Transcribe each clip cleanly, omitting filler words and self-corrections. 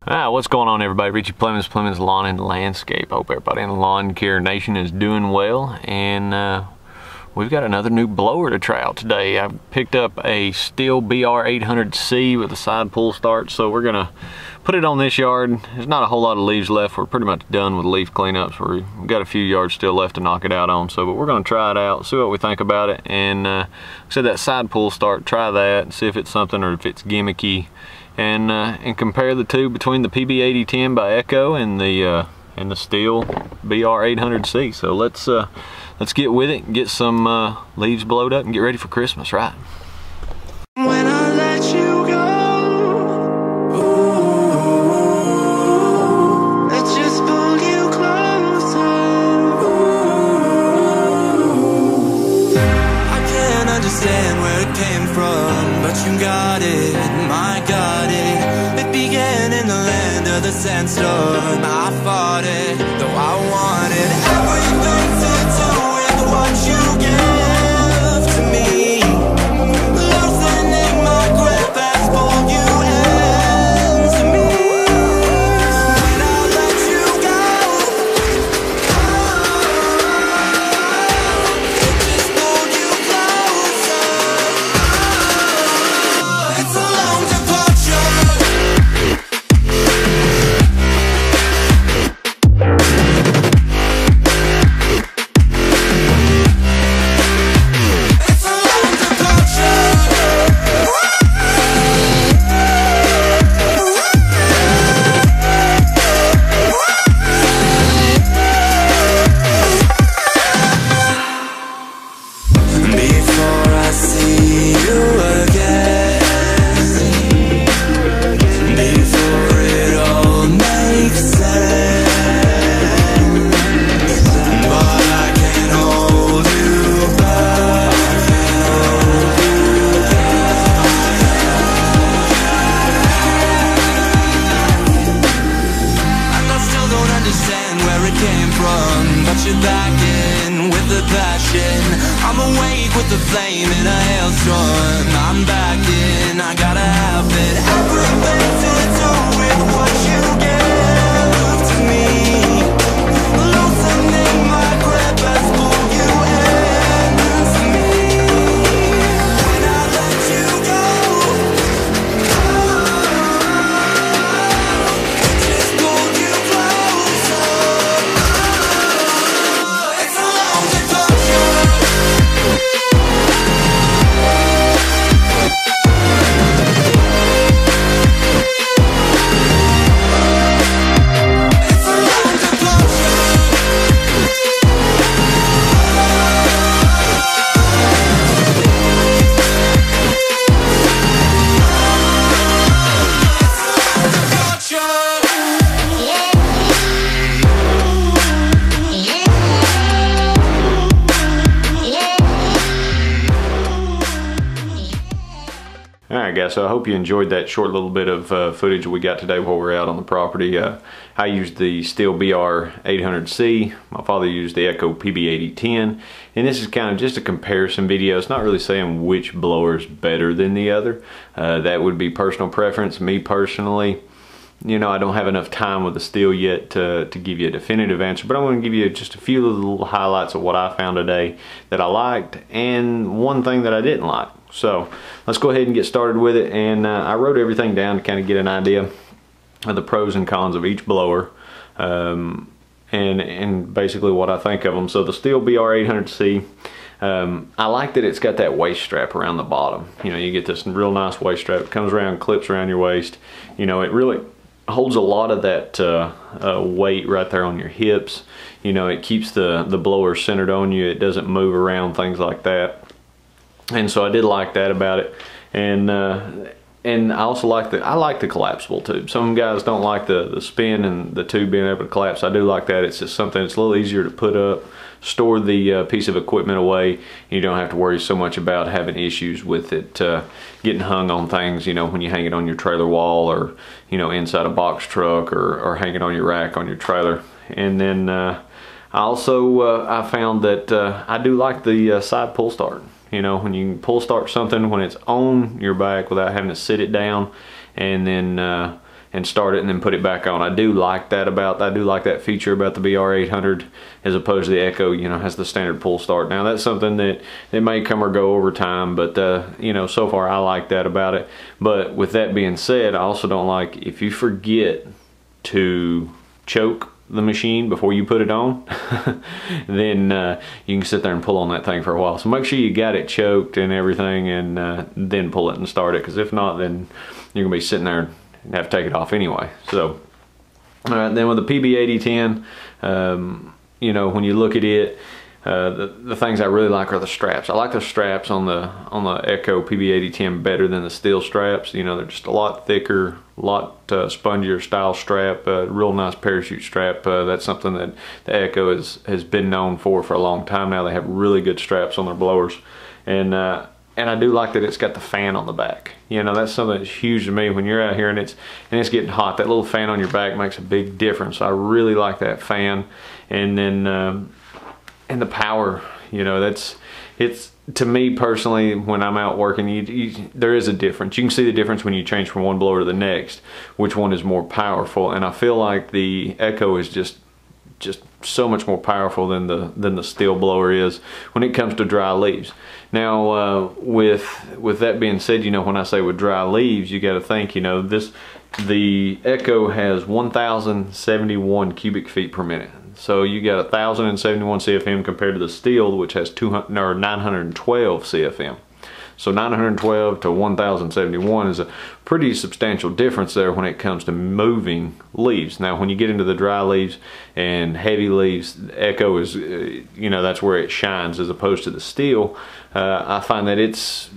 What's going on, everybody? Richie Plemons Lawn and Landscape. Hope everybody in the lawn care nation is doing well, and we've got another new blower to try out today. I picked up a Stihl BR800c with a side pull start, so we're gonna put it on this yard. There's not a whole lot of leaves left. We're pretty much done with leaf cleanups. We've got a few yards still left to knock it out on, but we're gonna try it out, see what we think about it, and so that side pull start, try that, see if it's something or if it's gimmicky. And compare the two between the PB8010 by Echo and the Stihl BR800c. So let's get with it and get some leaves blowed up and get ready for Christmas, right? When I let you go, I just pulled you closer. I can't understand where it came from, but you got it, my God, it began in the land of the sandstorm. I fought it, though I wanted everything to do with what you gave to me. Loosening my grip has pulled you into me. When I let you go, it just pulled you closer. It's a long departure. I'm awake with the flame in a hailstorm. I'm back in, I gotta have it. Everything to do with what you gave to me. Loosening my grip has pulled you into me. When I let you go, it just pulled you closer. It's a long departure. Alright guys, so I hope you enjoyed that short little bit of footage we got today while we're out on the property. I used the Stihl BR800c, my father used the Echo PB8010, and this is kind of just a comparison video. It's not really saying which blower is better than the other. That would be personal preference. Me personally, you know, I don't have enough time with the Stihl yet to give you a definitive answer, but I'm going to give you just a few little highlights of what I found today that I liked and one thing that I didn't like. So let's go ahead and get started with it, and I wrote everything down to kind of get an idea of the pros and cons of each blower, and basically what I think of them. So the Stihl BR800c, I like that it's got that waist strap around the bottom. You know, you get this real nice waist strap. It comes around, clips around your waist. You know, it really holds a lot of that weight right there on your hips. You know, it keeps the blower centered on you. It doesn't move around, things like that. And so I did like that about it, and I also like the collapsible tube. Some guys don't like the spin and the tube being able to collapse. I do like that. It's just something that's a little easier to put up, store the piece of equipment away. You don't have to worry so much about having issues with it getting hung on things, you know, when you hang it on your trailer wall, or, you know, inside a box truck, or hang it on your rack on your trailer. And then I also I found that I do like the side pull start. You know, when you can pull start something when it's on your back without having to sit it down, and then and start it and then put it back on. I do like that feature about the BR800 as opposed to the Echo, you know, has the standard pull start. Now that's something that it may come or go over time, but you know, so far I like that about it. But with that being said, I also don't like if you forget to choke the machine before you put it on, then you can sit there and pull on that thing for a while. So make sure you got it choked and everything, and then pull it and start it, because if not, then you're gonna be sitting there and have to take it off anyway. So then with the PB8010, you know, when you look at it, the things I really like are the straps. I like the straps on the Echo PB8010 better than the Stihl straps. You know, they're just a lot thicker, a lot spongier style strap, real nice parachute strap. That's something that the Echo has been known for a long time now. They have really good straps on their blowers, and I do like that it's got the fan on the back. You know, that's something that's huge to me when you're out here and it's getting hot. That little fan on your back makes a big difference. I really like that fan, and then and the power, you know, it's to me personally, when I'm out working, there is a difference. You can see the difference when you change from one blower to the next, which one is more powerful. And I feel like the Echo is just so much more powerful than the Stihl blower is when it comes to dry leaves. Now with that being said, you know, when I say with dry leaves, you got to think, you know, the Echo has 1,071 cubic feet per minute. So you got 1,071 CFM compared to the Stihl, which has 912 CFM. So 912 to 1,071 is a pretty substantial difference there when it comes to moving leaves. Now when you get into the dry leaves and heavy leaves, the Echo is, you know, that's where it shines as opposed to the Stihl. I find that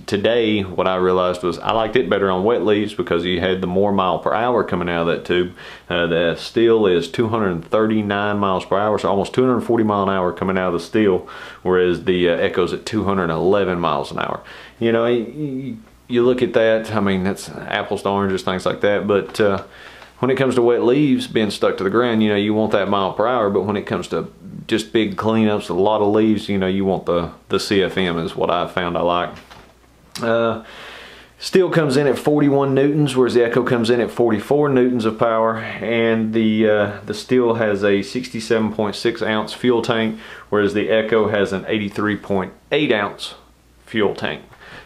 today what I realized was I liked it better on wet leaves because you had the more mile per hour coming out of that tube. The Stihl is 239 miles per hour, so almost 240 mile an hour coming out of the Stihl, whereas the Echo's at 211 miles an hour. You know, you look at that, I mean, that's apples to oranges, things like that, but when it comes to wet leaves being stuck to the ground, you know, you want that mile per hour, but when it comes to just big cleanups, a lot of leaves, you know, you want the CFM is what I've found I like. Stihl comes in at 41 newtons, whereas the Echo comes in at 44 newtons of power, and the Stihl has a 67.6 ounce fuel tank, whereas the Echo has an 83.8 ounce fuel tank.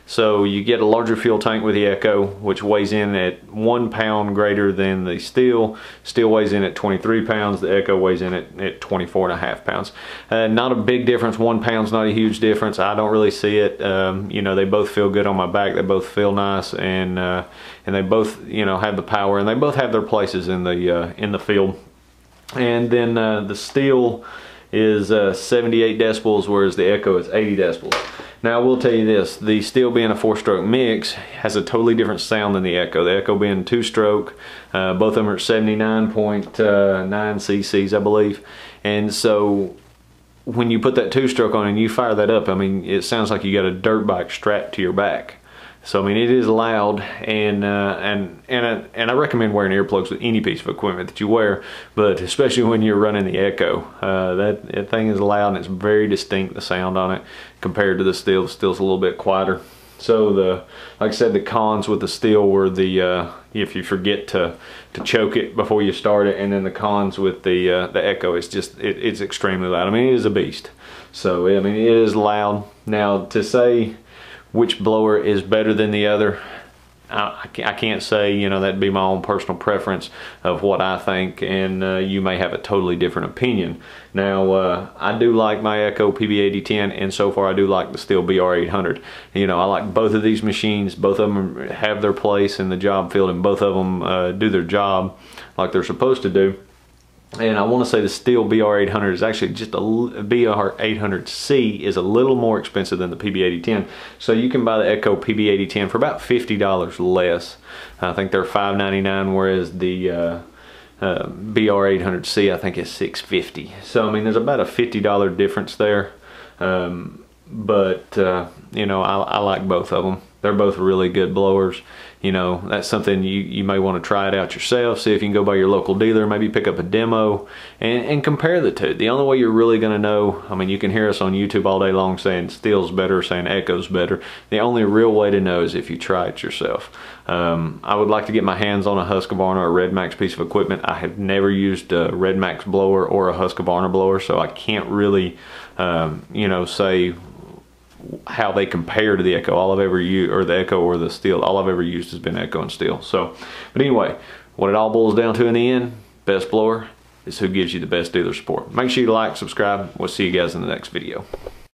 So you get a larger fuel tank with the Echo, which weighs in at 1 pound greater than the Stihl. Stihl weighs in at 23 pounds. The Echo weighs in at 24.5 pounds. Not a big difference. 1 pound's not a huge difference. I don't really see it. You know, they both feel good on my back. They both feel nice, and they both, you know, have the power, and they both have their places in the field. And then the Stihl is 78 decibels, whereas the Echo is 80 decibels. Now I will tell you this, the Stihl being a 4-stroke mix has a totally different sound than the Echo. The Echo being 2-stroke, both of them are at 79.9 cc's, I believe. And so when you put that 2-stroke on and you fire that up, I mean, it sounds like you got a dirt bike strapped to your back. So I mean, it is loud, and I recommend wearing earplugs with any piece of equipment that you wear, but especially when you're running the Echo. That thing is loud, and it's very distinct, the sound on it, compared to the Stihl. The Stihl's a little bit quieter. So like I said, the cons with the Stihl were if you forget to choke it before you start it, and then the cons with the Echo is just it's extremely loud. I mean, it is a beast. So I mean, it is loud. Now to say which blower is better than the other, I can't say, you know, that'd be my own personal preference of what I think, and you may have a totally different opinion. Now, I do like my Echo PB8010, and so far I do like the Stihl BR800. You know, I like both of these machines. Both of them have their place in the job field, and both of them do their job like they're supposed to do. And I want to say the Stihl BR800 is actually just BR800c is a little more expensive than the PB8010. So you can buy the Echo PB8010 for about $50 less. I think they're $5.99, whereas the BR800c I think is $6.50. So I mean, there's about a $50 difference there. But you know, I like both of them. They're both really good blowers. You know, that's something you may want to try it out yourself. See if you can go by your local dealer, maybe pick up a demo and compare the two. The only way you're really going to know, I mean, you can hear us on YouTube all day long saying Stihl's better, saying Echo's better. The only real way to know is if you try it yourself. I would like to get my hands on a Husqvarna or a Red Max piece of equipment. I have never used a Red Max blower or a Husqvarna blower, so I can't really, you know, say how they compare to the Echo. All I've ever used, or the Echo or the Stihl, all I've ever used has been Echo and Stihl. So, but anyway, what it all boils down to in the end, best blower is who gives you the best dealer support. Make sure you like, subscribe. We'll see you guys in the next video.